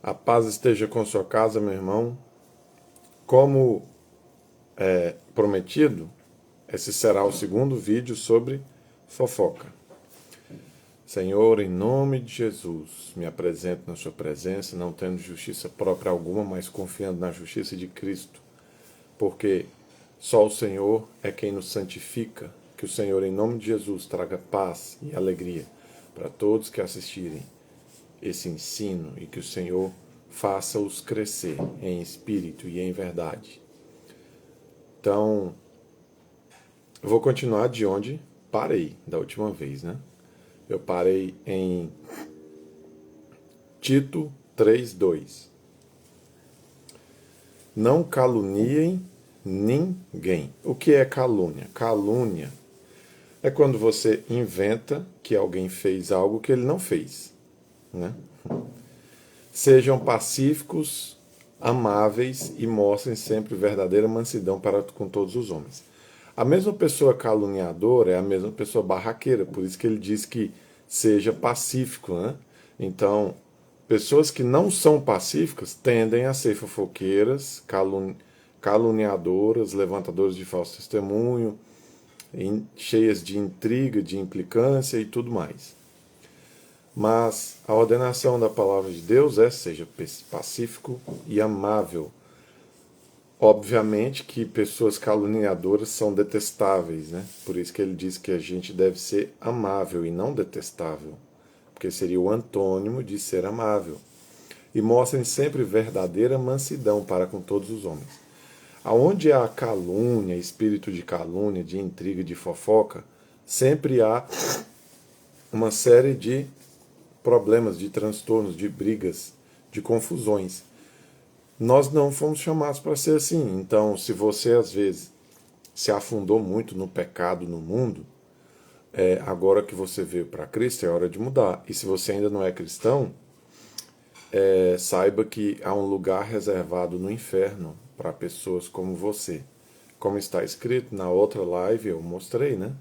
A paz esteja com sua casa, meu irmão. Como prometido, esse será o segundo vídeo sobre fofoca. Senhor, em nome de Jesus, me apresento na sua presença, não tendo justiça própria alguma, mas confiando na justiça de Cristo, porque só o Senhor é quem nos santifica. Que o Senhor, em nome de Jesus, traga paz e alegria para todos que assistirem esse ensino e que o Senhor faça-os crescer em espírito e em verdade. Então, eu vou continuar de onde parei da última vez, né? Eu parei em Tito 3:2. Não caluniem ninguém. O que é calúnia? Calúnia é quando você inventa que alguém fez algo que ele não fez, né? Sejam pacíficos, amáveis e mostrem sempre verdadeira mansidão para com todos os homens. A mesma pessoa caluniadora é a mesma pessoa barraqueira, por isso que ele diz que seja pacífico, né? Então, pessoas que não são pacíficas tendem a ser fofoqueiras, caluniadoras, levantadoras de falso testemunho, cheias de intriga, de implicância e tudo mais. Mas a ordenação da palavra de Deus é: seja pacífico e amável. Obviamente que pessoas caluniadoras são detestáveis, né? Por isso que ele diz que a gente deve ser amável e não detestável, porque seria o antônimo de ser amável. E mostrem sempre verdadeira mansidão para com todos os homens. Aonde há calúnia, espírito de calúnia, de intriga, de fofoca, sempre há uma série de problemas, de transtornos, de brigas, de confusões. Nós não fomos chamados para ser assim. Então, se você às vezes se afundou muito no pecado no mundo, agora que você veio para Cristo é hora de mudar. E se você ainda não é cristão, saiba que há um lugar reservado no inferno para pessoas como você. Como está escrito na outra live, eu mostrei, né?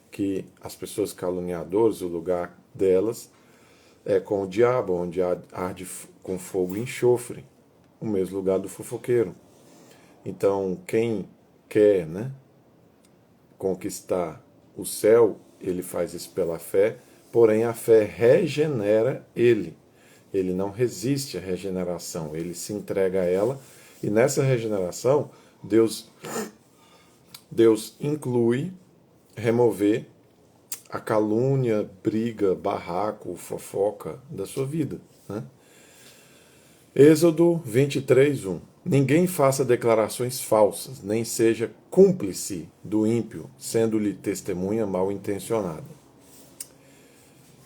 Que as pessoas caluniadoras, o lugar delas é com o diabo, onde arde com fogo e enxofre, o mesmo lugar do fofoqueiro. Então, quem quer, né, conquistar o céu, ele faz isso pela fé, porém a fé regenera ele. Ele não resiste à regeneração, ele se entrega a ela, e nessa regeneração, Deus inclui remover a calúnia, briga, barraco, fofoca da sua vida, né? Êxodo 23:1. Ninguém faça declarações falsas, nem seja cúmplice do ímpio, sendo-lhe testemunha mal intencionada.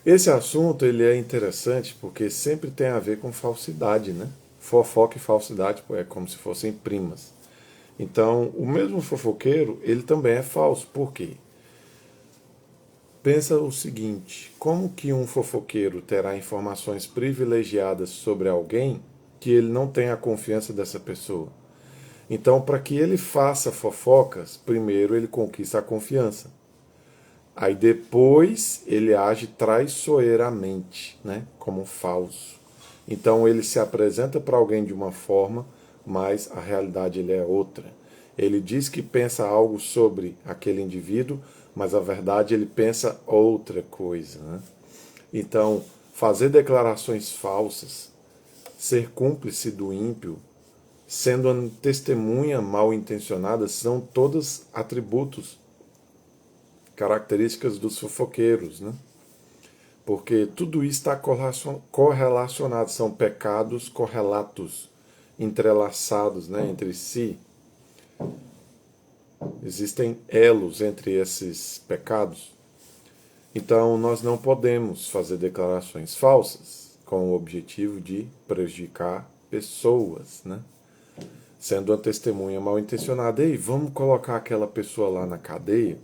Esse assunto ele é interessante porque sempre tem a ver com falsidade, né? Fofoca e falsidade é como se fossem primas. Então, o mesmo fofoqueiro, ele também é falso. Por quê? Pensa o seguinte: como que um fofoqueiro terá informações privilegiadas sobre alguém que ele não tem a confiança dessa pessoa? Então, para que ele faça fofocas, primeiro ele conquista a confiança. Aí depois ele age traiçoeiramente, né, como falso. Então ele se apresenta para alguém de uma forma, mas a realidade ele é outra. Ele diz que pensa algo sobre aquele indivíduo, mas a verdade ele pensa outra coisa, né? Então, fazer declarações falsas, ser cúmplice do ímpio, sendo uma testemunha mal intencionada, são todos atributos, características dos fofoqueiros, né? Porque tudo isso está correlacionado, são pecados correlatos, entrelaçados, né, entre si. Existem elos entre esses pecados. Então, nós não podemos fazer declarações falsas com o objetivo de prejudicar pessoas, né? Sendo uma testemunha mal intencionada. Ei, vamos colocar aquela pessoa lá na cadeia?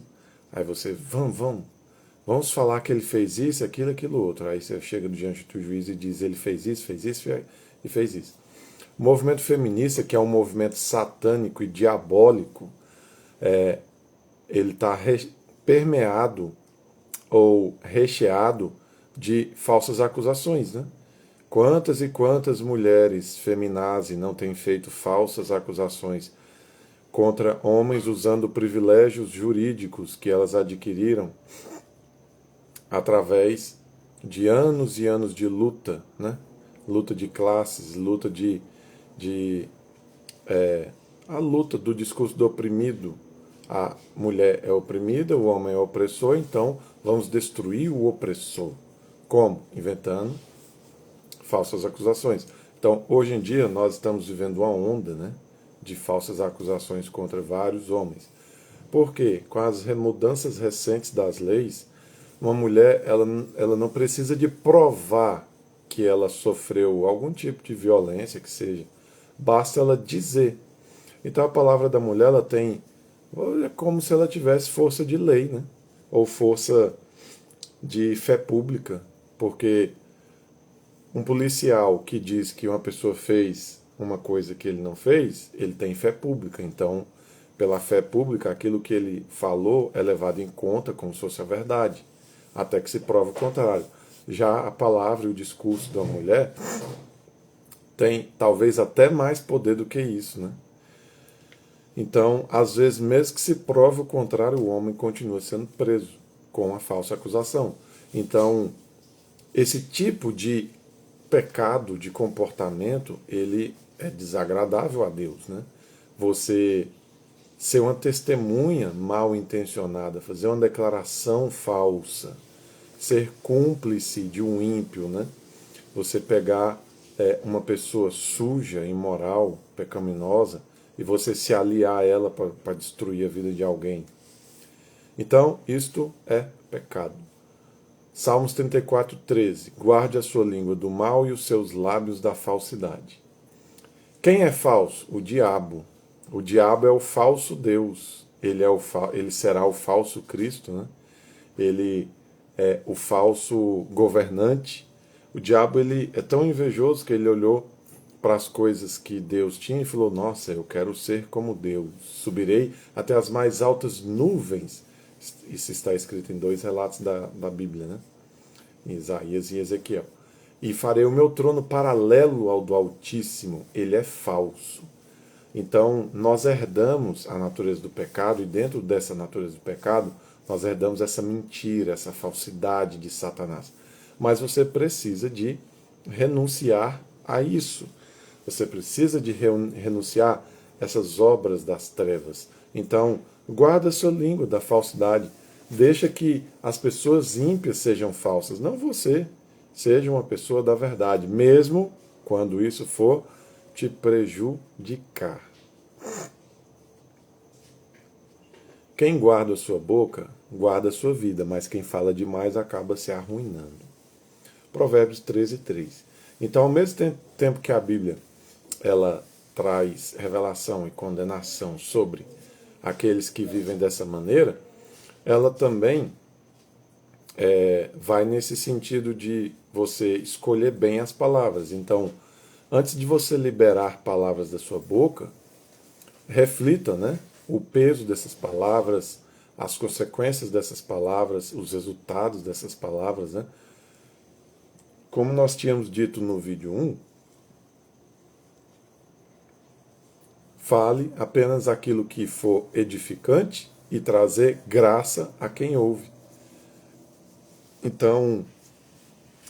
Aí você, vamos falar que ele fez isso, aquilo, outro. Aí você chega diante do juiz e diz, ele fez isso e fez isso. O movimento feminista, que é um movimento satânico e diabólico, ele está permeado ou recheado de falsas acusações, né? Quantas e quantas mulheres feminazes não têm feito falsas acusações contra homens usando privilégios jurídicos que elas adquiriram através de anos e anos de luta, né? Luta de classes, luta de a luta do discurso do oprimido. A mulher é oprimida, o homem é opressor, então vamos destruir o opressor. Como? Inventando falsas acusações. Então, hoje em dia, nós estamos vivendo uma onda, né, de falsas acusações contra vários homens. Por quê? Com as mudanças recentes das leis, uma mulher ela não precisa de provar que ela sofreu algum tipo de violência, que seja. Basta ela dizer. Então, a palavra da mulher ela tem é como se ela tivesse força de lei, né? Ou força de fé pública, porque um policial que diz que uma pessoa fez uma coisa que ele não fez, ele tem fé pública. Então, pela fé pública, aquilo que ele falou é levado em conta como se fosse a verdade, até que se prova o contrário. Já a palavra e o discurso da mulher tem talvez até mais poder do que isso, né? Então, às vezes, mesmo que se prove o contrário, o homem continua sendo preso com a falsa acusação. Então, esse tipo de pecado, de comportamento, ele é desagradável a Deus, né? Você ser uma testemunha mal intencionada, fazer uma declaração falsa, ser cúmplice de um ímpio, né? Você pegar uma pessoa suja, imoral, pecaminosa, e você se aliar a ela para destruir a vida de alguém. Então, isto é pecado. Salmos 34, 13. Guarde a sua língua do mal e os seus lábios da falsidade. Quem é falso? O diabo. O diabo é o falso Deus. Ele será o falso Cristo, né? Ele é o falso governante. O diabo ele é tão invejoso que ele olhou para as coisas que Deus tinha e falou: nossa, eu quero ser como Deus. Subirei até as mais altas nuvens. Isso está escrito em 2 relatos da Bíblia, né? Em Isaías e Ezequiel. E farei o meu trono paralelo ao do Altíssimo. Ele é falso. Então, nós herdamos a natureza do pecado, e dentro dessa natureza do pecado, nós herdamos essa mentira, essa falsidade de Satanás. Mas você precisa de renunciar a isso. Você precisa de renunciar a essas obras das trevas. Então, guarda a sua língua da falsidade. Deixa que as pessoas ímpias sejam falsas, não você. Seja uma pessoa da verdade, mesmo quando isso for te prejudicar. Quem guarda a sua boca, guarda a sua vida, mas quem fala demais acaba se arruinando. Provérbios 13, 3. Então, ao mesmo tempo que a Bíblia ela traz revelação e condenação sobre aqueles que vivem dessa maneira, ela também vai nesse sentido de você escolher bem as palavras. Então, antes de você liberar palavras da sua boca, reflita, né, o peso dessas palavras, as consequências dessas palavras, os resultados dessas palavras, né? Como nós tínhamos dito no vídeo 1, fale apenas aquilo que for edificante e trazer graça a quem ouve. Então,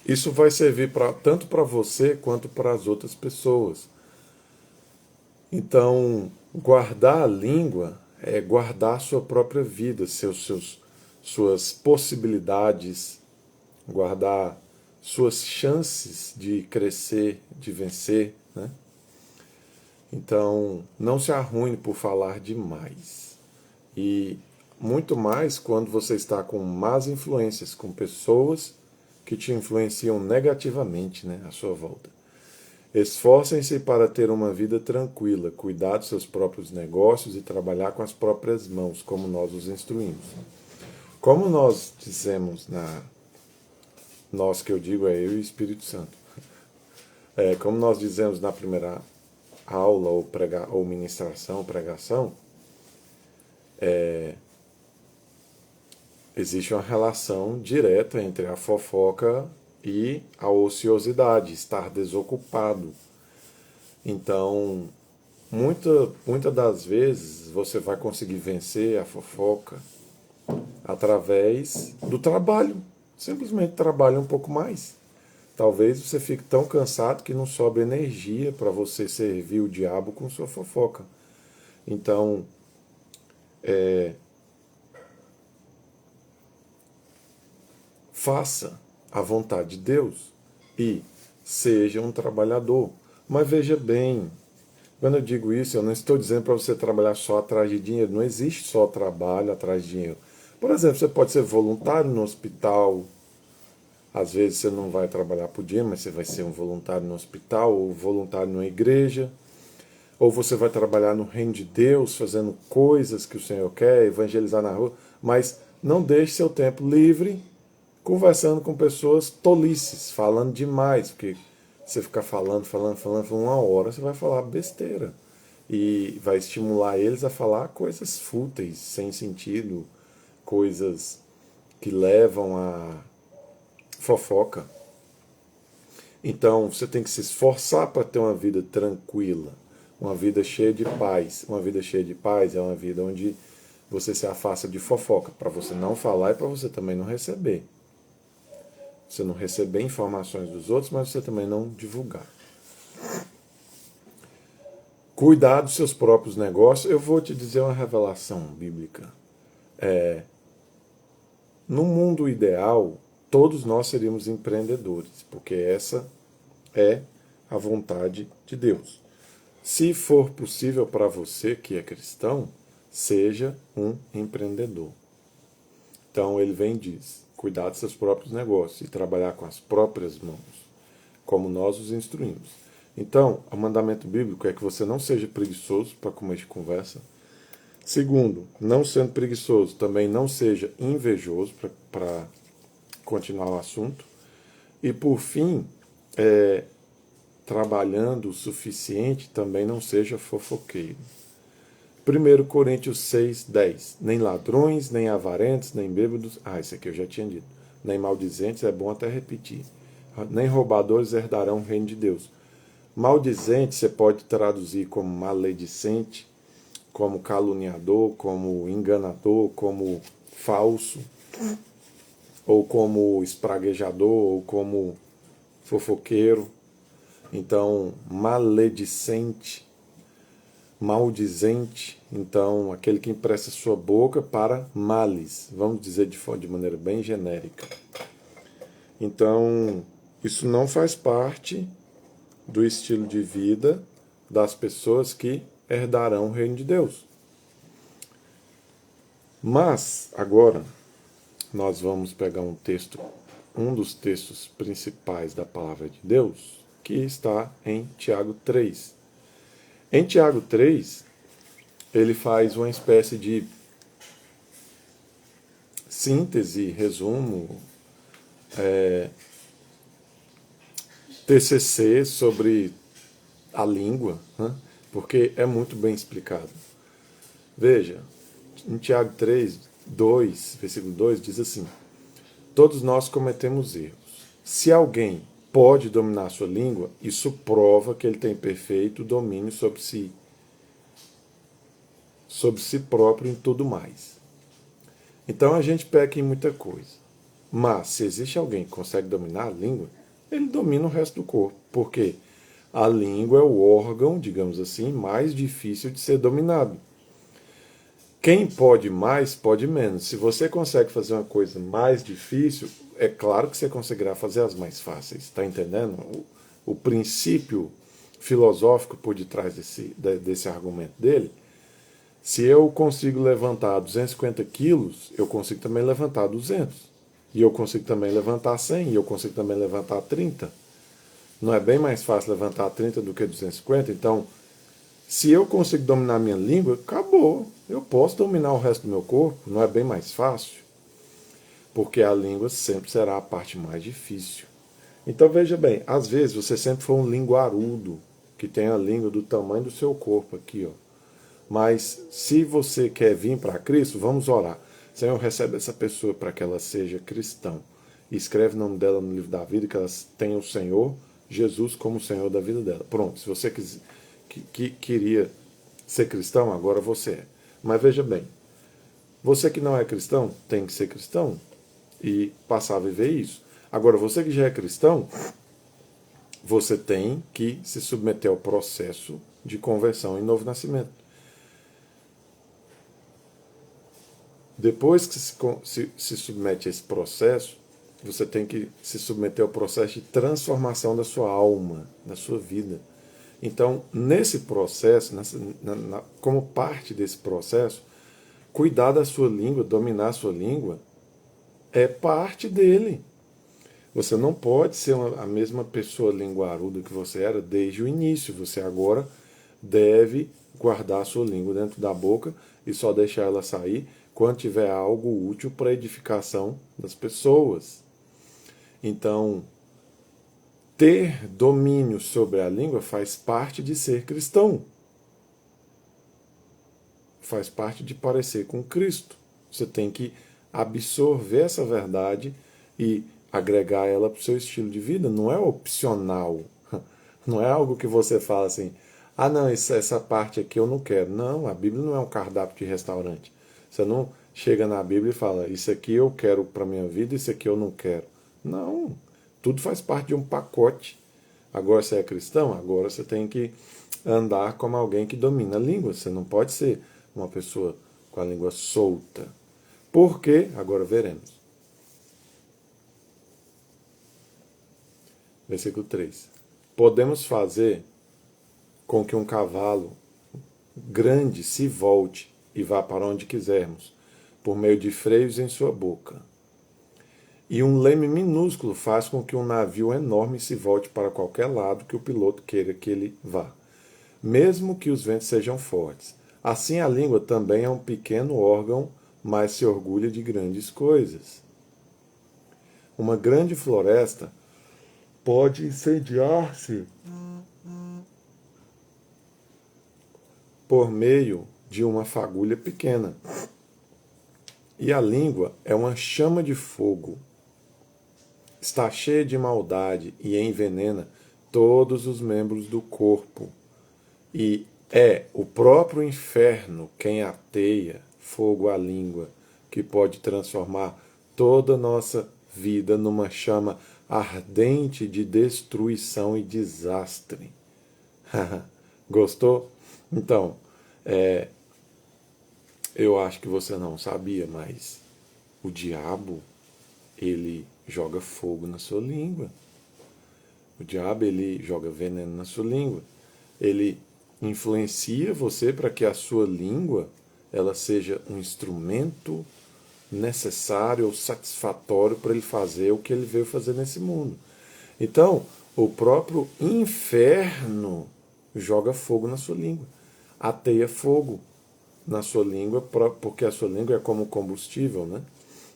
isso vai servir tanto para você quanto para as outras pessoas. Então, guardar a língua é guardar a sua própria vida, suas possibilidades, guardar suas chances de crescer, de vencer, né? Então, não se arruine por falar demais. E muito mais quando você está com más influências, com pessoas que te influenciam negativamente, né, à sua volta. Esforcem-se para ter uma vida tranquila, cuidar dos seus próprios negócios e trabalhar com as próprias mãos, como nós os instruímos. Como nós dizemos nós que eu digo é eu e o Espírito Santo. Como nós dizemos na primeira aula ou ministração, pregação, existe uma relação direta entre a fofoca e a ociosidade, estar desocupado. Então, muitas das vezes você vai conseguir vencer a fofoca através do trabalho. Simplesmente trabalha um pouco mais. Talvez você fique tão cansado que não sobra energia para você servir o diabo com sua fofoca. Então, faça a vontade de Deus e seja um trabalhador. Mas veja bem, quando eu digo isso, eu não estou dizendo para você trabalhar só atrás de dinheiro. Não existe só trabalho atrás de dinheiro. Por exemplo, você pode ser voluntário no hospital. Às vezes você não vai trabalhar por dia, mas você vai ser um voluntário no hospital ou voluntário numa igreja. Ou você vai trabalhar no reino de Deus, fazendo coisas que o Senhor quer, evangelizar na rua. Mas não deixe seu tempo livre conversando com pessoas tolices, falando demais, porque você ficar falando, uma hora você vai falar besteira. E vai estimular eles a falar coisas fúteis, sem sentido, coisas que levam a fofoca. Então você tem que se esforçar para ter uma vida tranquila, uma vida cheia de paz. Uma vida cheia de paz é uma vida onde você se afasta de fofoca, para você não falar e para você também não receber. Você não receber informações dos outros, mas você também não divulgar. Cuidar dos seus próprios negócios. Eu vou te dizer uma revelação bíblica. No mundo ideal, todos nós seríamos empreendedores, porque essa é a vontade de Deus. Se for possível para você que é cristão, seja um empreendedor. Então ele vem e diz: cuidar dos seus próprios negócios e trabalhar com as próprias mãos, como nós os instruímos. Então, o mandamento bíblico é que você não seja preguiçoso para comer de conversa. Segundo, não sendo preguiçoso, também não seja invejoso para continuar o assunto. E por fim, trabalhando o suficiente, também não seja fofoqueiro. 1 Coríntios 6:10. Nem ladrões, nem avarentos, nem bêbados. Isso aqui eu já tinha dito. Nem maldizentes, é bom até repetir. Nem roubadores herdarão o reino de Deus. Maldizente você pode traduzir como maledicente, como caluniador, como enganador, como falso, ou como espraguejador, ou como fofoqueiro. Então, maledicente, maldizente, então aquele que empresta sua boca para males, vamos dizer de maneira bem genérica. Então, isso não faz parte do estilo de vida das pessoas que herdarão o reino de Deus. Mas, agora, nós vamos pegar um dos textos principais da palavra de Deus, que está em Tiago 3. Em Tiago 3, ele faz uma espécie de síntese, resumo, TCC sobre a língua, né? Porque é muito bem explicado. Veja, em Tiago 3, 2, versículo 2, diz assim: todos nós cometemos erros. Se alguém pode dominar a sua língua, isso prova que ele tem perfeito domínio sobre si próprio em tudo mais. Então a gente peca em muita coisa. Mas se existe alguém que consegue dominar a língua, ele domina o resto do corpo. Porque a língua é o órgão, digamos assim, mais difícil de ser dominado. Quem pode mais, pode menos. Se você consegue fazer uma coisa mais difícil, é claro que você conseguirá fazer as mais fáceis. Está entendendo? O princípio filosófico por detrás desse argumento dele. Se eu consigo levantar 250 quilos, eu consigo também levantar 200. E eu consigo também levantar 100, e eu consigo também levantar 30. Não é bem mais fácil levantar 30 do que 250? Então, se eu consigo dominar a minha língua, acabou. Eu posso dominar o resto do meu corpo, não é bem mais fácil? Porque a língua sempre será a parte mais difícil. Então veja bem, às vezes você sempre foi um linguarudo, que tem a língua do tamanho do seu corpo aqui, ó. Mas se você quer vir para Cristo, vamos orar. Senhor, recebe essa pessoa para que ela seja cristã. e escreve o nome dela no livro da vida, que elas tenham o Senhor Jesus como o Senhor da vida dela. Pronto, se você queria ser cristão, agora você é. Mas veja bem, você que não é cristão, tem que ser cristão e passar a viver isso. Agora, você que já é cristão, você tem que se submeter ao processo de conversão e novo nascimento. Depois que se submete a esse processo, você tem que se submeter ao processo de transformação da sua alma, da sua vida. Então, nesse processo, como parte desse processo, cuidar da sua língua, dominar a sua língua, é parte dele. Você não pode ser a mesma pessoa linguaruda que você era desde o início. Você agora deve guardar a sua língua dentro da boca e só deixar ela sair quando tiver algo útil para a edificação das pessoas. Então, ter domínio sobre a língua faz parte de ser cristão. Faz parte de parecer com Cristo. Você tem que absorver essa verdade e agregar ela para o seu estilo de vida. Não é opcional. Não é algo que você fala assim, ah não, essa parte aqui eu não quero. Não, a Bíblia não é um cardápio de restaurante. Você não chega na Bíblia e fala, isso aqui eu quero para a minha vida, isso aqui eu não quero. Não, tudo faz parte de um pacote. Agora você é cristão, agora você tem que andar como alguém que domina a língua. Você não pode ser uma pessoa com a língua solta. Por quê? Agora veremos. Versículo 3. Podemos fazer com que um cavalo grande se volte e vá para onde quisermos, por meio de freios em sua boca. E um leme minúsculo faz com que um navio enorme se volte para qualquer lado que o piloto queira que ele vá, mesmo que os ventos sejam fortes. Assim a língua também é um pequeno órgão, mas se orgulha de grandes coisas. Uma grande floresta pode incendiar-se por meio de uma fagulha pequena. E a língua é uma chama de fogo. Está cheia de maldade e envenena todos os membros do corpo. E é o próprio inferno quem ateia fogo à língua, que pode transformar toda a nossa vida numa chama ardente de destruição e desastre. Gostou? Então, eu acho que você não sabia, mas o diabo, ele joga fogo na sua língua. O diabo, ele joga veneno na sua língua. Ele influencia você para que a sua língua ela seja um instrumento necessário ou satisfatório para ele fazer o que ele veio fazer nesse mundo. Então, o próprio inferno joga fogo na sua língua, ateia fogo na sua língua, porque a sua língua é como combustível, né?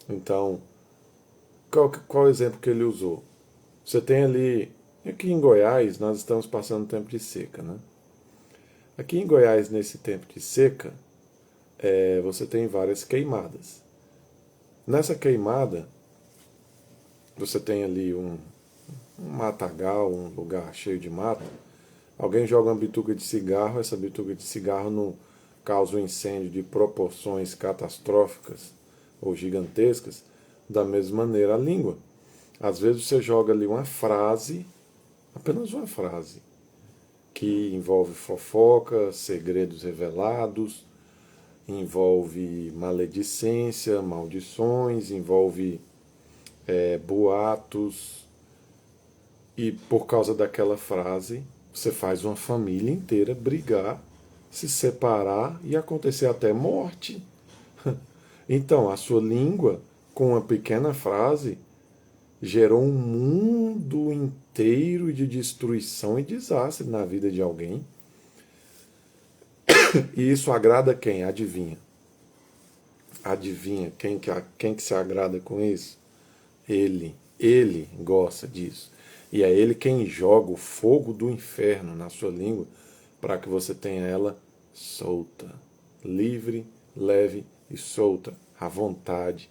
Então, qual o exemplo que ele usou? Você tem ali, aqui em Goiás, nós estamos passando um tempo de seca, né? Aqui em Goiás, nesse tempo de seca, você tem várias queimadas. Nessa queimada, você tem ali um matagal, um lugar cheio de mato. Alguém joga uma bituca de cigarro, essa bituca de cigarro não causa um incêndio de proporções catastróficas ou gigantescas. Da mesma maneira, a língua. Às vezes você joga ali uma frase, apenas uma frase, que envolve fofoca, segredos revelados, envolve maledicência, maldições, envolve boatos. E por causa daquela frase, você faz uma família inteira brigar, se separar e acontecer até morte. Então, a sua língua, com uma pequena frase, gerou um mundo inteiro de destruição e desastre na vida de alguém. E isso agrada quem? Adivinha. Adivinha quem que se agrada com isso? Ele. Ele gosta disso. E é ele quem joga o fogo do inferno na sua língua para que você tenha ela solta, livre, leve e solta, à vontade.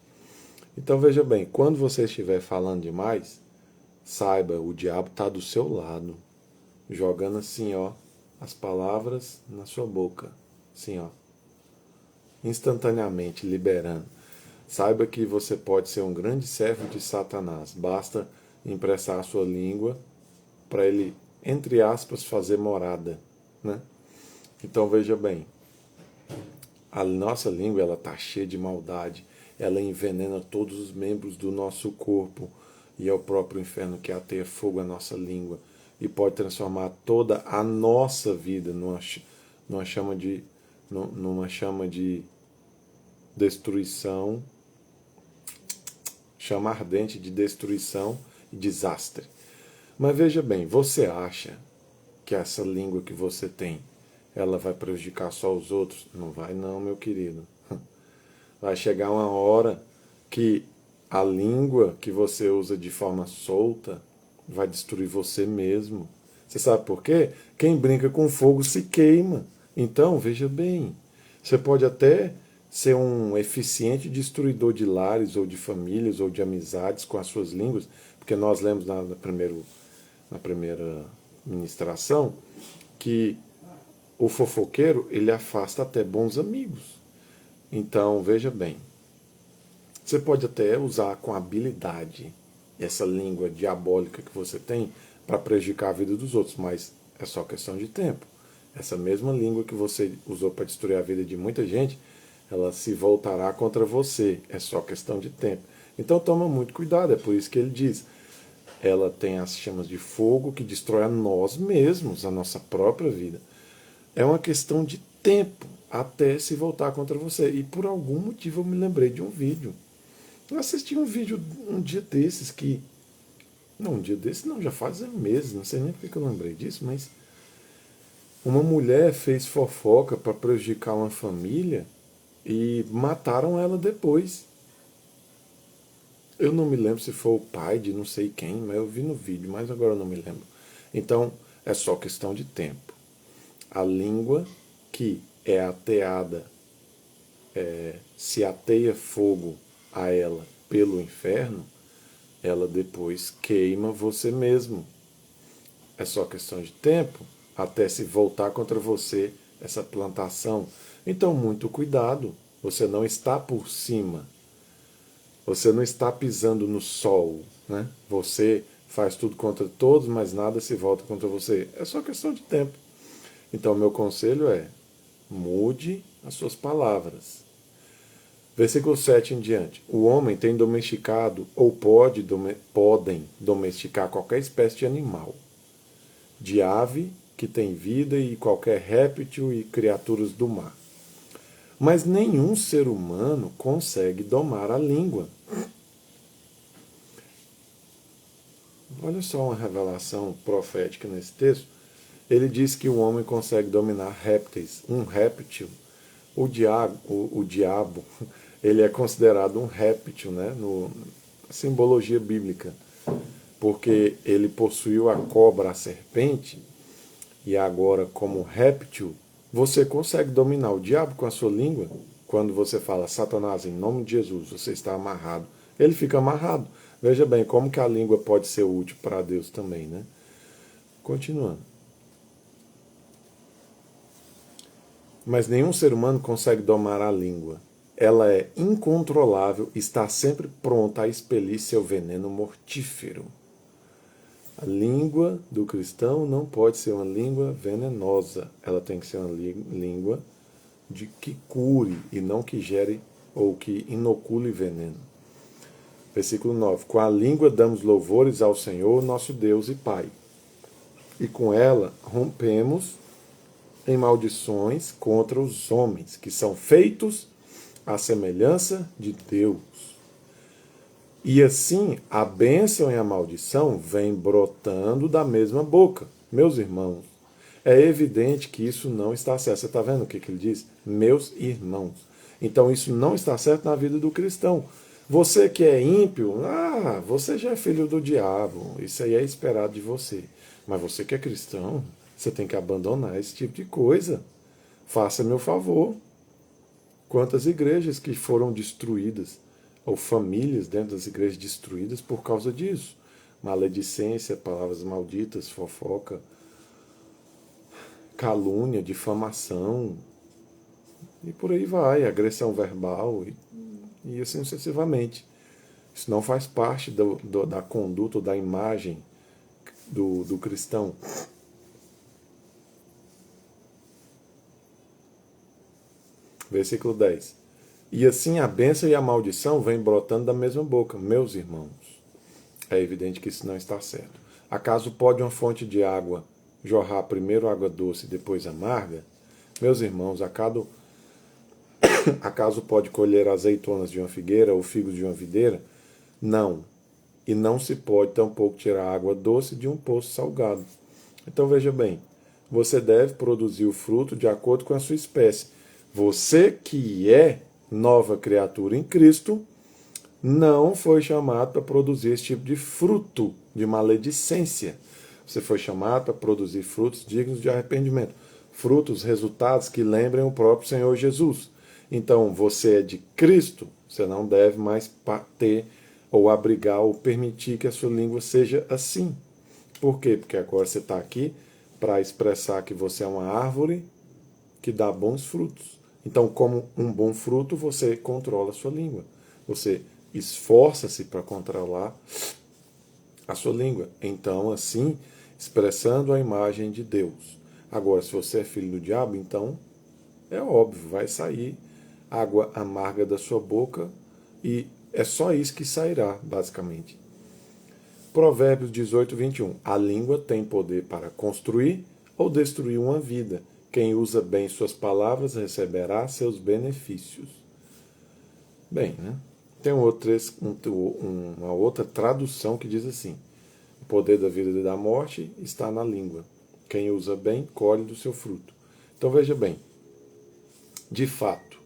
Então veja bem, quando você estiver falando demais, saiba, o diabo está do seu lado, jogando assim, ó, as palavras na sua boca, assim, ó, instantaneamente liberando. Saiba que você pode ser um grande servo de Satanás, basta emprestar a sua língua para ele, entre aspas, fazer morada, né? Então veja bem, a nossa língua ela está cheia de maldade, ela envenena todos os membros do nosso corpo e é o próprio inferno que ateia fogo à nossa língua e pode transformar toda a nossa vida numa chama de, numa chama de destruição, chama ardente de destruição e desastre. Mas veja bem, você acha que essa língua que você tem, ela vai prejudicar só os outros? Não vai não, meu querido. Vai chegar uma hora que a língua que você usa de forma solta vai destruir você mesmo. Você sabe por quê? Quem brinca com fogo se queima. Então, veja bem, você pode até ser um eficiente destruidor de lares ou de famílias ou de amizades com as suas línguas, porque nós lemos na primeira ministração que o fofoqueiro ele afasta até bons amigos. Então, veja bem, você pode até usar com habilidade essa língua diabólica que você tem para prejudicar a vida dos outros, mas é só questão de tempo. Essa mesma língua que você usou para destruir a vida de muita gente, ela se voltará contra você. É só questão de tempo. Então toma muito cuidado, é por isso que ele diz, ela tem as chamas de fogo que destrói a nós mesmos, a nossa própria vida. É uma questão de tempo até se voltar contra você. E por algum motivo eu me lembrei de um vídeo. Eu assisti um vídeo um dia desses que. Não, um dia desses não, já faz meses, não sei nem porque eu lembrei disso, mas uma mulher fez fofoca para prejudicar uma família e mataram ela depois. Eu não me lembro se foi o pai de não sei quem, mas eu vi no vídeo, mas agora eu não me lembro. Então, é só questão de tempo. A língua que é ateada, se ateia fogo a ela pelo inferno, ela depois queima você mesmo. É só questão de tempo até se voltar contra você essa plantação. Então, muito cuidado. Você não está por cima. Você não está pisando no sol, né? Você faz tudo contra todos, mas nada se volta contra você. É só questão de tempo. Então, meu conselho é: mude as suas palavras. Versículo 7 em diante. O homem tem domesticado ou podem domesticar qualquer espécie de animal, de ave que tem vida e qualquer réptil e criaturas do mar. Mas nenhum ser humano consegue domar a língua. Olha só uma revelação profética nesse texto. Ele diz que o homem consegue dominar répteis. Um réptil, o diabo, ele é considerado um réptil, né, na simbologia bíblica, porque ele possuiu a cobra, a serpente, e agora, como réptil, você consegue dominar o diabo com a sua língua? Quando você fala, Satanás, em nome de Jesus, você está amarrado. Ele fica amarrado. Veja bem, como que a língua pode ser útil para Deus também, né? Continuando. Mas nenhum ser humano consegue domar a língua. Ela é incontrolável e está sempre pronta a expelir seu veneno mortífero. A língua do cristão não pode ser uma língua venenosa. Ela tem que ser uma língua de que cure e não que gere ou que inocule veneno. Versículo 9. Com a língua damos louvores ao Senhor, nosso Deus e Pai. E com ela rompemos em maldições contra os homens, que são feitos à semelhança de Deus. E assim, a bênção e a maldição vêm brotando da mesma boca. Meus irmãos, é evidente que isso não está certo. Você está vendo o que ele diz? Meus irmãos. Então isso não está certo na vida do cristão. Você que é ímpio, você já é filho do diabo. Isso aí é esperado de você. Mas você que é cristão, você tem que abandonar esse tipo de coisa. Faça meu favor. Quantas igrejas que foram destruídas ou famílias dentro das igrejas destruídas por causa disso. Maledicência, palavras malditas, fofoca, calúnia, difamação, e por aí vai, agressão verbal, e assim sucessivamente. Isso não faz parte da conduta ou da imagem do cristão. Versículo 10. E assim a bênção e a maldição vêm brotando da mesma boca. Meus irmãos, é evidente que isso não está certo. Acaso pode uma fonte de água jorrar primeiro água doce e depois amarga? Meus irmãos, acaso pode colher azeitonas de uma figueira ou figos de uma videira? Não. E não se pode tampouco tirar água doce de um poço salgado. Então veja bem, você deve produzir o fruto de acordo com a sua espécie. Você que é nova criatura em Cristo, não foi chamado para produzir esse tipo de fruto de maledicência. Você foi chamado para produzir frutos dignos de arrependimento. Frutos, resultados que lembrem o próprio Senhor Jesus. Então, você é de Cristo, você não deve mais ter ou abrigar ou permitir que a sua língua seja assim. Por quê? Porque agora você está aqui para expressar que você é uma árvore que dá bons frutos. Então, como um bom fruto, você controla a sua língua. Você esforça-se para controlar a sua língua. Então, assim, expressando a imagem de Deus. Agora, se você é filho do diabo, então é óbvio, vai sair água amarga da sua boca e é só isso que sairá, basicamente. Provérbios 18, 21. A língua tem poder para construir ou destruir uma vida. Quem usa bem suas palavras receberá seus benefícios. Bem, né? Tem uma outra tradução que diz assim: o poder da vida e da morte está na língua. Quem usa bem, colhe do seu fruto. Então veja bem, de fato,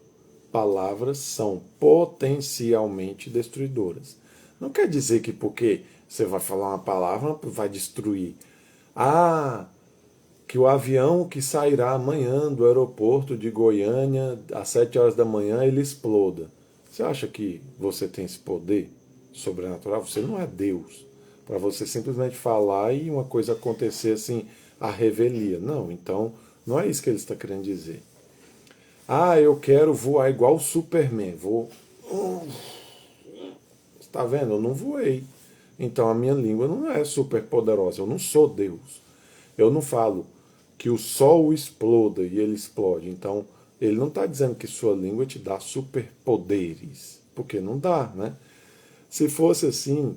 palavras são potencialmente destruidoras. Não quer dizer que porque você vai falar uma palavra, vai destruir. Que o avião que sairá amanhã do aeroporto de Goiânia às 7 horas da manhã, ele exploda. Você acha que você tem esse poder sobrenatural? Você não é Deus. Para você simplesmente falar e uma coisa acontecer assim, a revelia. Não, então não é isso que ele está querendo dizer. Eu quero voar igual o Superman. Está vendo? Eu não voei. Então a minha língua não é super poderosa. Eu não sou Deus. Eu não falo que o sol exploda e ele explode. Então ele não está dizendo que sua língua te dá superpoderes. Porque não dá, né? Se fosse assim,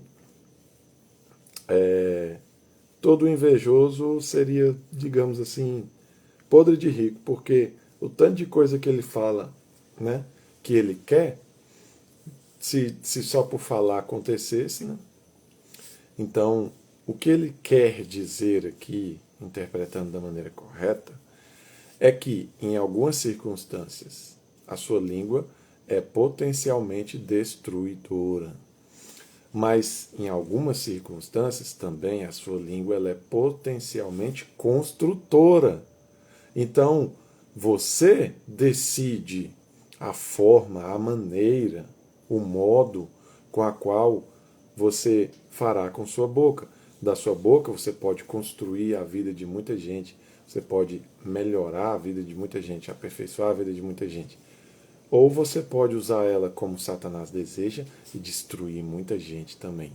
todo invejoso seria, digamos assim, podre de rico. Porque o tanto de coisa que ele fala, né, que ele quer, se só por falar acontecesse, né? Então, o que ele quer dizer aqui, interpretando da maneira correta, é que, em algumas circunstâncias, a sua língua é potencialmente destruidora. Mas, em algumas circunstâncias, também a sua língua ela é potencialmente construtora. Então, você decide a forma, a maneira, o modo com a qual você fará com sua boca. Da sua boca você pode construir a vida de muita gente, você pode melhorar a vida de muita gente, aperfeiçoar a vida de muita gente. Ou você pode usar ela como Satanás deseja e destruir muita gente também.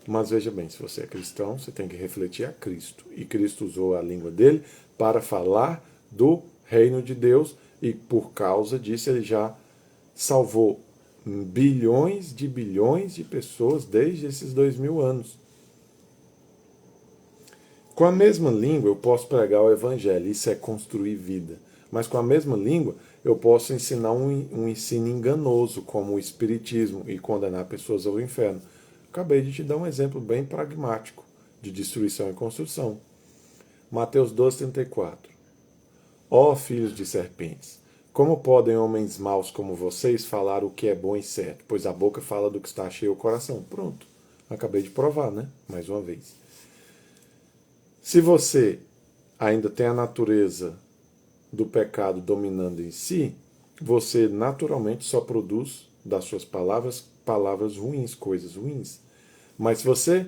Mas veja bem, se você é cristão, você tem que refletir a Cristo. E Cristo usou a língua dele para falar do reino de Deus e por causa disso ele já salvou bilhões de pessoas desde esses 2000 anos. Com a mesma língua eu posso pregar o evangelho, isso é construir vida. Mas com a mesma língua eu posso ensinar um ensino enganoso, como o espiritismo, e condenar pessoas ao inferno. Acabei de te dar um exemplo bem pragmático de destruição e construção. Mateus 12:34. Ó filhos de serpentes, como podem homens maus como vocês falar o que é bom e certo? Pois a boca fala do que está cheio o coração. Pronto. Acabei de provar, né? Mais uma vez. Se você ainda tem a natureza do pecado dominando em si, você naturalmente só produz das suas palavras palavras ruins, coisas ruins. Mas se você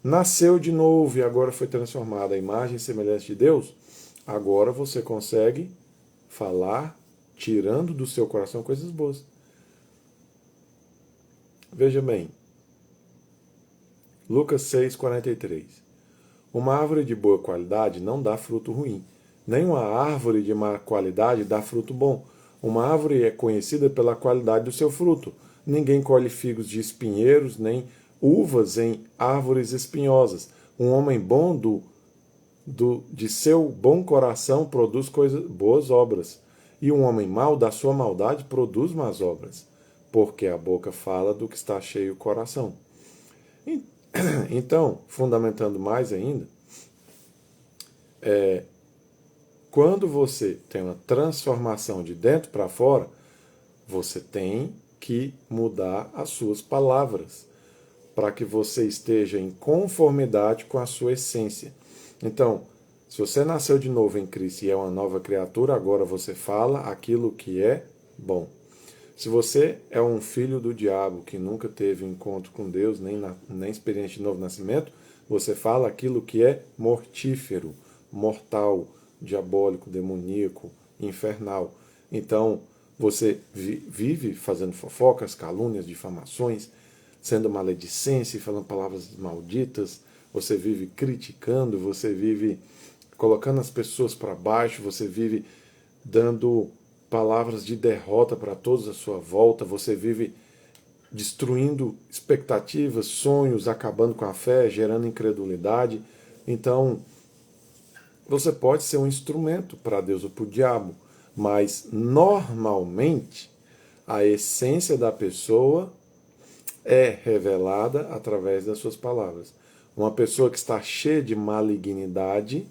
nasceu de novo e agora foi transformado à imagem e semelhança de Deus, agora você consegue falar tirando do seu coração coisas boas. Veja bem, Lucas 6,43. Uma árvore de boa qualidade não dá fruto ruim, nem uma árvore de má qualidade dá fruto bom. Uma árvore é conhecida pela qualidade do seu fruto. Ninguém colhe figos de espinheiros, nem uvas em árvores espinhosas. Um homem bom de seu bom coração produz boas obras, e um homem mau da sua maldade produz más obras, porque a boca fala do que está cheio o coração. Então, fundamentando mais ainda, quando você tem uma transformação de dentro para fora, você tem que mudar as suas palavras, para que você esteja em conformidade com a sua essência. Então, se você nasceu de novo em Cristo e é uma nova criatura, agora você fala aquilo que é bom. Se você é um filho do diabo que nunca teve encontro com Deus, nem experiência de novo nascimento, você fala aquilo que é mortífero, mortal, diabólico, demoníaco, infernal. Então, você vive fazendo fofocas, calúnias, difamações, sendo maledicência e falando palavras malditas, você vive criticando, você vive colocando as pessoas para baixo, você vive dando palavras de derrota para todos à sua volta, você vive destruindo expectativas, sonhos, acabando com a fé, gerando incredulidade. Então, você pode ser um instrumento para Deus ou para o diabo, mas normalmente a essência da pessoa é revelada através das suas palavras. Uma pessoa que está cheia de malignidade,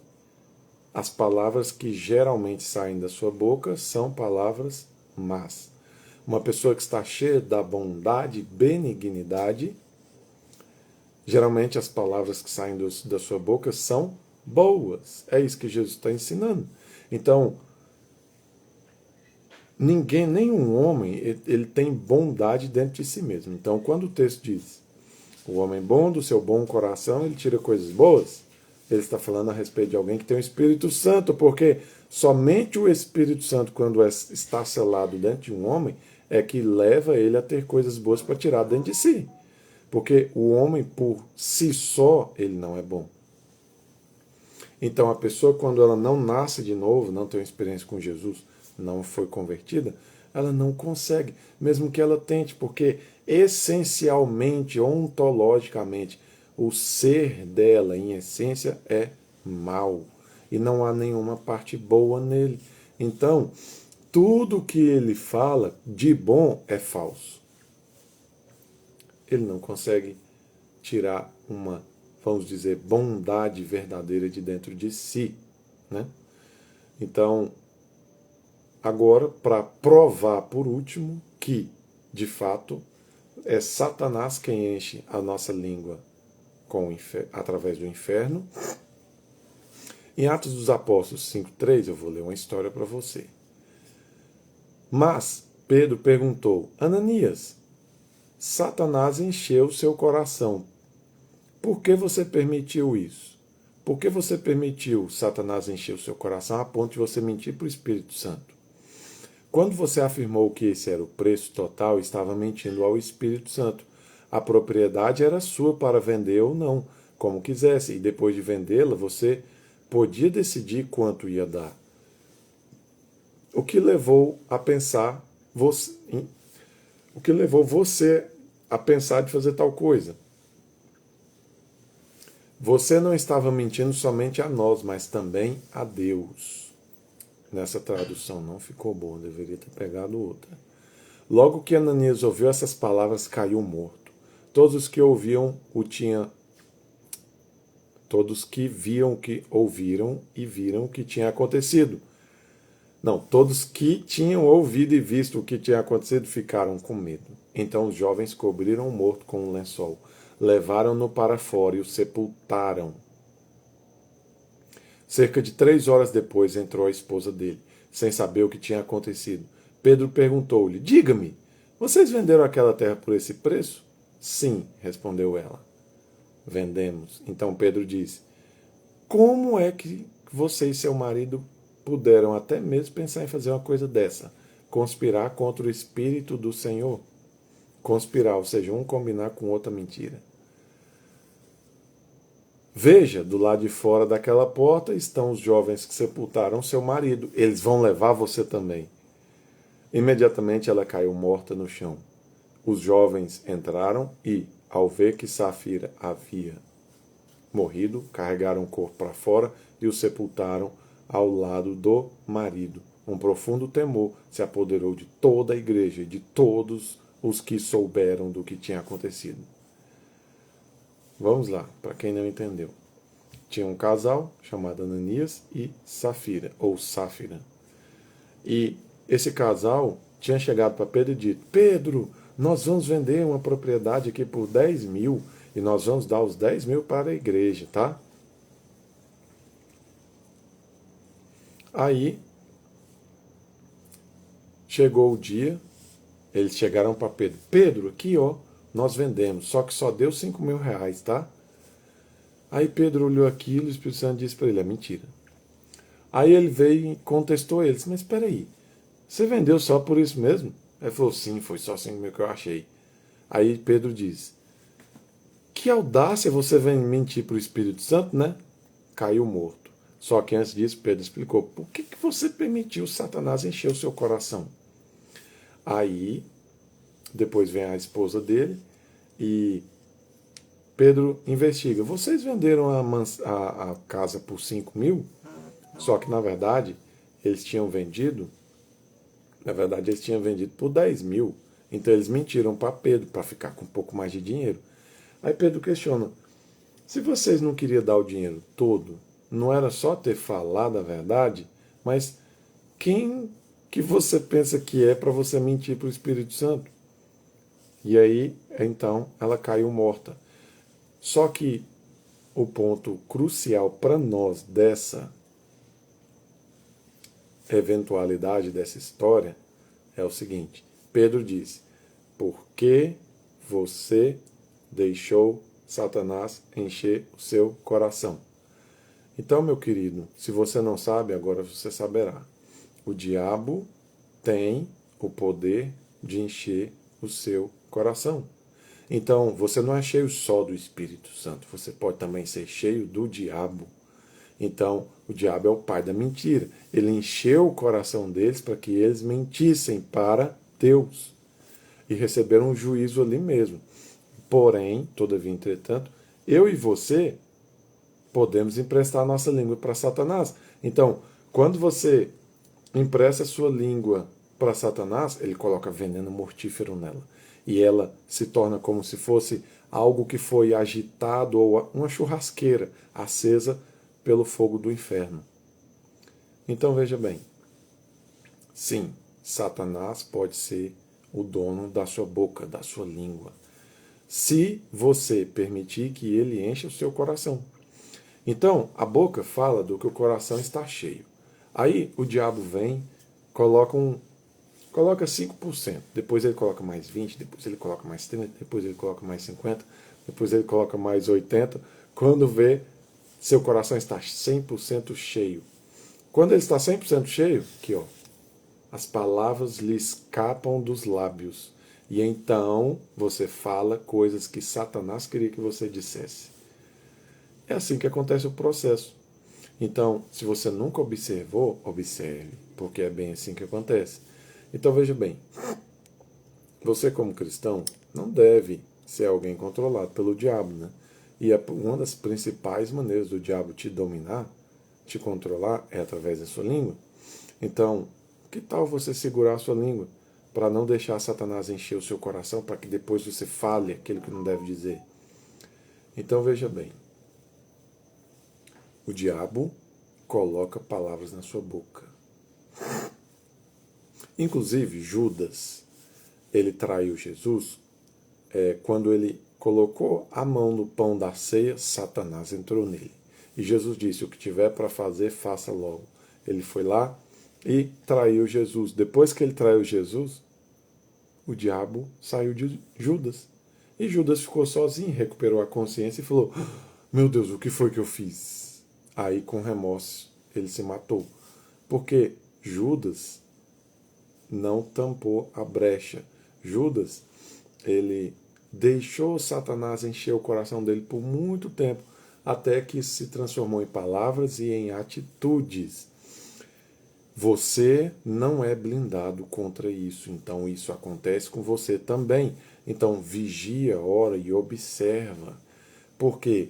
as palavras que geralmente saem da sua boca são palavras más. Uma pessoa que está cheia da bondade, benignidade, geralmente as palavras que saem da sua boca são boas. É isso que Jesus está ensinando. Então, nenhum homem, ele tem bondade dentro de si mesmo. Então, quando o texto diz, o homem bom do seu bom coração, ele tira coisas boas, ele está falando a respeito de alguém que tem o Espírito Santo, porque somente o Espírito Santo, quando está selado dentro de um homem, é que leva ele a ter coisas boas para tirar dentro de si. Porque o homem, por si só, ele não é bom. Então, a pessoa, quando ela não nasce de novo, não tem uma experiência com Jesus, não foi convertida, ela não consegue, mesmo que ela tente, porque essencialmente, ontologicamente, o ser dela, em essência, é mau. E não há nenhuma parte boa nele. Então, tudo que ele fala de bom é falso. Ele não consegue tirar uma, vamos dizer, bondade verdadeira de dentro de si, né? Então, agora, para provar por último que, de fato, é Satanás quem enche a nossa língua através do inferno. Em Atos dos Apóstolos 5,3, eu vou ler uma história para você. Mas Pedro perguntou, Ananias, Satanás encheu seu coração. Por que você permitiu isso? Por que você permitiu Satanás encher o seu coração a ponto de você mentir para o Espírito Santo? Quando você afirmou que esse era o preço total, estava mentindo ao Espírito Santo. A propriedade era sua para vender ou não, como quisesse, e depois de vendê-la, você podia decidir quanto ia dar. O que levou você a pensar de fazer tal coisa? Você não estava mentindo somente a nós, mas também a Deus. Nessa tradução não ficou boa, deveria ter pegado outra. Logo que Ananias ouviu essas palavras, caiu morto. Todos os que ouviram e viram o que tinha acontecido. Não, todos que tinham ouvido e visto o que tinha acontecido ficaram com medo. Então os jovens cobriram o morto com um lençol, levaram-no para fora e o sepultaram. Cerca de 3 horas depois entrou a esposa dele, sem saber o que tinha acontecido. Pedro perguntou-lhe, diga-me, Vocês venderam aquela terra por esse preço? Sim, respondeu ela. Vendemos. Então Pedro disse: como é que você e seu marido puderam até mesmo pensar em fazer uma coisa dessa? Conspirar contra o Espírito do Senhor? Conspirar, ou seja, um combinar com outra mentira. Veja, do lado de fora daquela porta estão os jovens que sepultaram seu marido. Eles vão levar você também. Imediatamente ela caiu morta no chão. Os jovens entraram e, ao ver que Safira havia morrido, carregaram o corpo para fora e o sepultaram ao lado do marido. Um profundo temor se apoderou de toda a igreja e de todos os que souberam do que tinha acontecido. Vamos lá, para quem não entendeu. Tinha um casal chamado Ananias e Safira, ou Sáfira. E esse casal tinha chegado para Pedro e dito: Pedro, nós vamos vender uma propriedade aqui por 10 mil e nós vamos dar os 10 mil para a igreja, tá? Aí chegou o dia, eles chegaram para Pedro: Pedro, aqui ó, nós vendemos, só que só deu 5 mil reais, tá? Aí Pedro olhou aquilo e o Espírito Santo disse para ele: é mentira. Aí ele veio e contestou eles: mas espera aí, você vendeu só por isso mesmo? Ele falou: sim, foi só 5 mil que eu achei. Aí Pedro diz: que audácia você vem mentir para o Espírito Santo, né? Caiu morto. Só que antes disso, Pedro explicou: por que você permitiu Satanás encher o seu coração? Aí, depois vem a esposa dele e Pedro investiga: vocês venderam a casa por 5 mil? Só que, na verdade, eles tinham vendido por 10 mil. Então eles mentiram para Pedro, para ficar com um pouco mais de dinheiro. Aí Pedro questiona: se vocês não queriam dar o dinheiro todo, não era só ter falado a verdade? Mas quem que você pensa que é para você mentir para o Espírito Santo? E aí, então, ela caiu morta. Só que o ponto crucial para nós dessa eventualidade, dessa história, é o seguinte: Pedro disse: por que você deixou Satanás encher o seu coração? Então, meu querido, se você não sabe, agora você saberá. O diabo tem o poder de encher o seu coração. Então, você não é cheio só do Espírito Santo, você pode também ser cheio do diabo. Então, o diabo é o pai da mentira. Ele encheu o coração deles para que eles mentissem para Deus e receberam um juízo ali mesmo. Porém, todavia, entretanto, eu e você podemos emprestar a nossa língua para Satanás. Então, quando você empresta a sua língua para Satanás, ele coloca veneno mortífero nela. E ela se torna como se fosse algo que foi agitado, ou uma churrasqueira acesa pelo fogo do inferno. Então veja bem, sim, Satanás pode ser o dono da sua boca, da sua língua, se você permitir que ele encha o seu coração. Então, a boca fala do que o coração está cheio. Aí o diabo vem, coloca 5%, depois ele coloca mais 20%, depois ele coloca mais 30%, depois ele coloca mais 50%, depois ele coloca mais 80%. Quando vê, seu coração está 100% cheio. Quando ele está 100% cheio, aqui ó, as palavras lhe escapam dos lábios. E então você fala coisas que Satanás queria que você dissesse. É assim que acontece o processo. Então, se você nunca observou, observe, porque é bem assim que acontece. Então veja bem, você como cristão não deve ser alguém controlado pelo diabo, né? E uma das principais maneiras do diabo te dominar, te controlar, é através da sua língua. Então, que tal você segurar a sua língua para não deixar Satanás encher o seu coração, para que depois você fale aquilo que não deve dizer? Então veja bem, o diabo coloca palavras na sua boca. Inclusive, Judas, ele traiu Jesus quando ele colocou a mão no pão da ceia, Satanás entrou nele. E Jesus disse: o que tiver para fazer, faça logo. Ele foi lá e traiu Jesus. Depois que ele traiu Jesus, o diabo saiu de Judas. E Judas ficou sozinho, recuperou a consciência e falou: meu Deus, o que foi que eu fiz? Aí, com remorso, ele se matou. Porque Judas não tampou a brecha. Judas, ele deixou Satanás encher o coração dele por muito tempo, até que isso se transformou em palavras e em atitudes. Você não é blindado contra isso, então isso acontece com você também. Então vigia, ora e observa, porque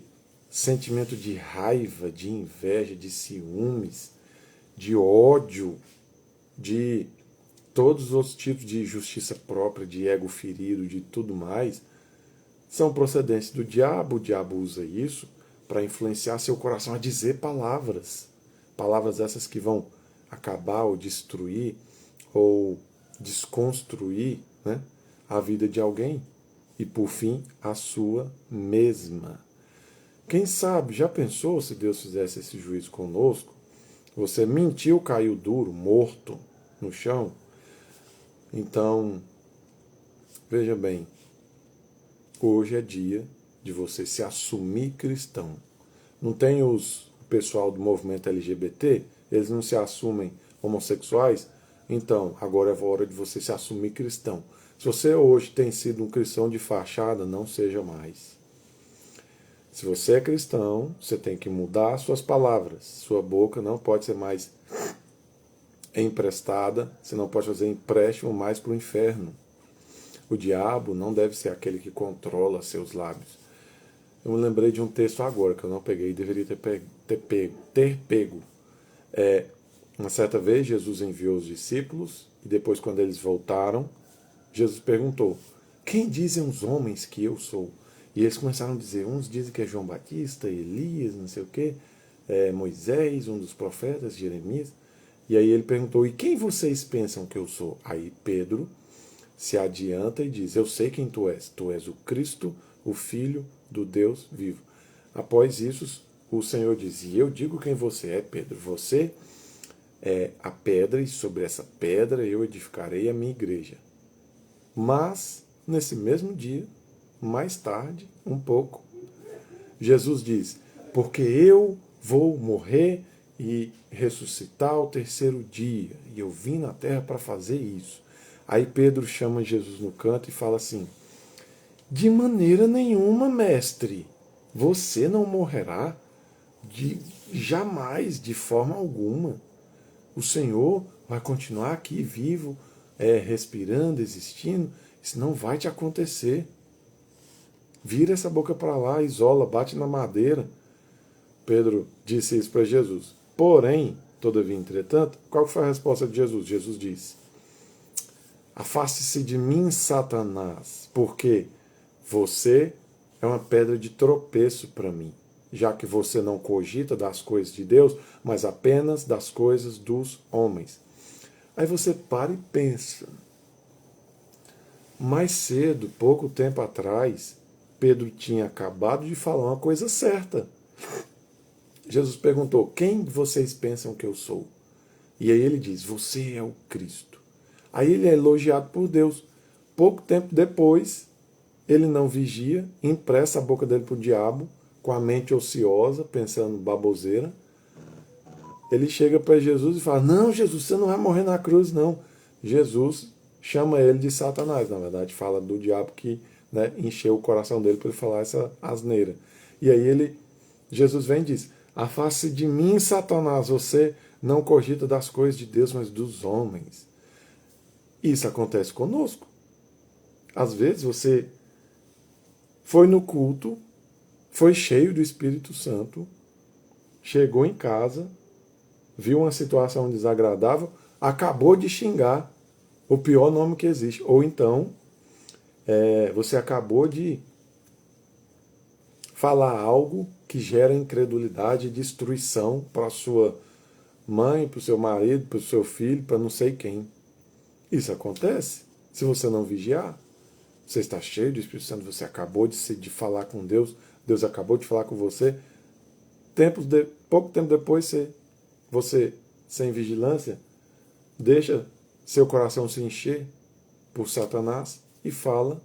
sentimento de raiva, de inveja, de ciúmes, de ódio, de todos os tipos de justiça própria, de ego ferido, de tudo mais, são procedentes do diabo. O diabo usa isso para influenciar seu coração a dizer palavras. Palavras essas que vão acabar ou destruir ou desconstruir, né, a vida de alguém e, por fim, a sua mesma. Quem sabe, já pensou se Deus fizesse esse juízo conosco? Você mentiu, caiu duro, morto no chão? Então, veja bem, hoje é dia de você se assumir cristão. Não tem o pessoal do movimento LGBT, eles não se assumem homossexuais? Então, agora é a hora de você se assumir cristão. Se você hoje tem sido um cristão de fachada, não seja mais. Se você é cristão, você tem que mudar suas palavras. Sua boca não pode ser mais emprestada, você não pode fazer empréstimo mais para o inferno. O diabo não deve ser aquele que controla seus lábios. Eu me lembrei de um texto agora que eu não peguei, deveria ter pego. Uma certa vez Jesus enviou os discípulos e depois, quando eles voltaram, Jesus perguntou: quem dizem os homens que eu sou? E eles começaram a dizer, uns dizem que é João Batista, Elias, não sei o quê, Moisés, um dos profetas, Jeremias. E aí ele perguntou: e quem vocês pensam que eu sou? Aí Pedro se adianta e diz: eu sei quem tu és o Cristo, o Filho do Deus vivo. Após isso, o Senhor diz: e eu digo quem você é, Pedro, você é a pedra, e sobre essa pedra eu edificarei a minha igreja. Mas, nesse mesmo dia, mais tarde, um pouco, Jesus diz: porque eu vou morrer e ressuscitar ao terceiro dia, e eu vim na terra para fazer isso. Aí Pedro chama Jesus no canto e fala assim: de maneira nenhuma, mestre, você não morrerá, jamais, de forma alguma. O Senhor vai continuar aqui vivo, respirando, existindo. Isso não vai te acontecer. Vira essa boca para lá, isola, bate na madeira. Pedro disse isso para Jesus. Porém, todavia, entretanto, qual foi a resposta de Jesus? Jesus disse: afaste-se de mim, Satanás, porque você é uma pedra de tropeço para mim, já que você não cogita das coisas de Deus, mas apenas das coisas dos homens. Aí você para e pensa. Mais cedo, pouco tempo atrás, Pedro tinha acabado de falar uma coisa certa. Jesus perguntou: quem vocês pensam que eu sou? E aí ele diz: você é o Cristo. Aí ele é elogiado por Deus. Pouco tempo depois, ele não vigia, empresta a boca dele para o diabo, com a mente ociosa, pensando baboseira. Ele chega para Jesus e fala: não, Jesus, você não vai morrer na cruz, não. Jesus chama ele de Satanás. Na verdade, fala do diabo que, né, encheu o coração dele para ele falar essa asneira. E aí Jesus vem e diz: afaste de mim, Satanás, você não cogita das coisas de Deus, mas dos homens. Isso acontece conosco. Às vezes você foi no culto, foi cheio do Espírito Santo, chegou em casa, viu uma situação desagradável, acabou de xingar o pior nome que existe. Ou então, você acabou de falar algo que gera incredulidade e destruição para a sua mãe, para o seu marido, para o seu filho, para não sei quem. Isso acontece se você não vigiar. Você está cheio do Espírito Santo, você acabou de falar com Deus, Deus acabou de falar com você. Pouco tempo depois, você, sem vigilância, deixa seu coração se encher por Satanás e fala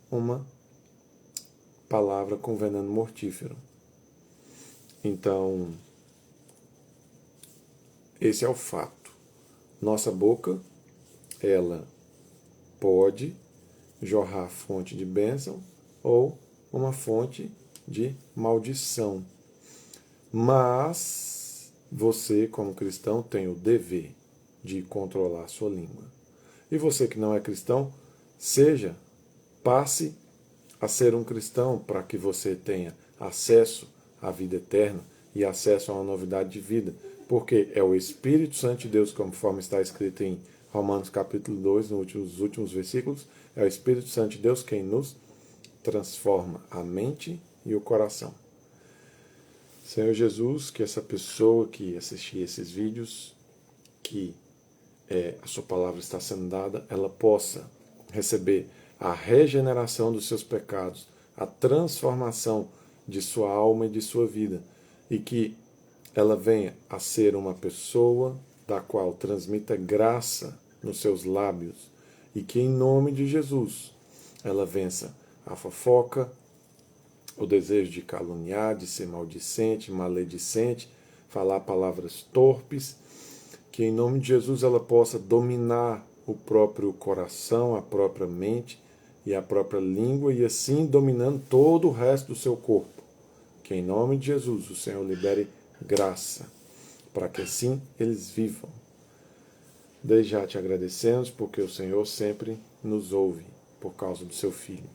uma palavra com veneno mortífero. Então, esse é o fato. Nossa boca, ela pode jorrar fonte de bênção ou uma fonte de maldição. Mas você, como cristão, tem o dever de controlar a sua língua. E você que não é cristão, passe a ser um cristão para que você tenha acesso à vida eterna e acesso a uma novidade de vida. Porque é o Espírito Santo de Deus, conforme está escrito em Romanos capítulo 2, nos últimos versículos, é o Espírito Santo de Deus quem nos transforma a mente e o coração. Senhor Jesus, que essa pessoa que assistir esses vídeos, que a sua palavra está sendo dada, ela possa receber a regeneração dos seus pecados, a transformação de sua alma e de sua vida, e que ela venha a ser uma pessoa da qual transmita graça nos seus lábios, e que em nome de Jesus ela vença a fofoca, o desejo de caluniar, de ser maldicente, maledicente, falar palavras torpes, que em nome de Jesus ela possa dominar o próprio coração, a própria mente e a própria língua, e assim dominando todo o resto do seu corpo. Que em nome de Jesus o Senhor libere graça, para que assim eles vivam. Desde já te agradecemos, porque o Senhor sempre nos ouve, por causa do seu Filho.